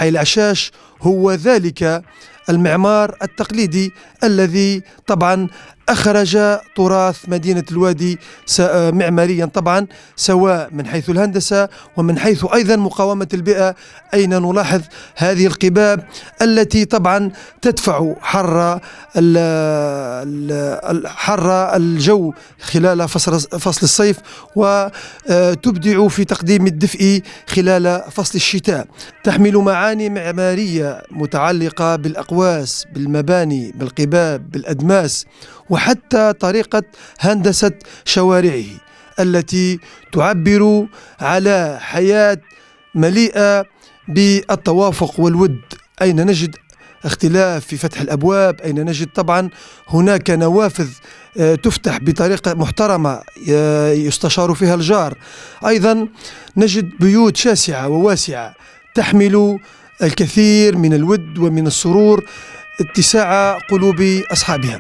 حي العشاش هو ذلك المعمار التقليدي الذي طبعا أخرج تراث مدينة الوادي معماريا طبعا، سواء من حيث الهندسة ومن حيث أيضا مقاومة البيئة، أين نلاحظ هذه القباب التي طبعا تدفع حر الجو خلال فصل الصيف، وتبدع في تقديم الدفء خلال فصل الشتاء. تحمل معاني معمارية متعلقة بالأقواس، بالمباني، بالقباب، بالأدماس، وحتى طريقة هندسة شوارعه التي تعبر على حياة مليئة بالتوافق والود، أين نجد اختلاف في فتح الأبواب، أين نجد طبعا هناك نوافذ تفتح بطريقة محترمة يستشار فيها الجار. أيضا نجد بيوت شاسعة وواسعة تحمل الكثير من الود ومن السرور اتساع قلوب أصحابها.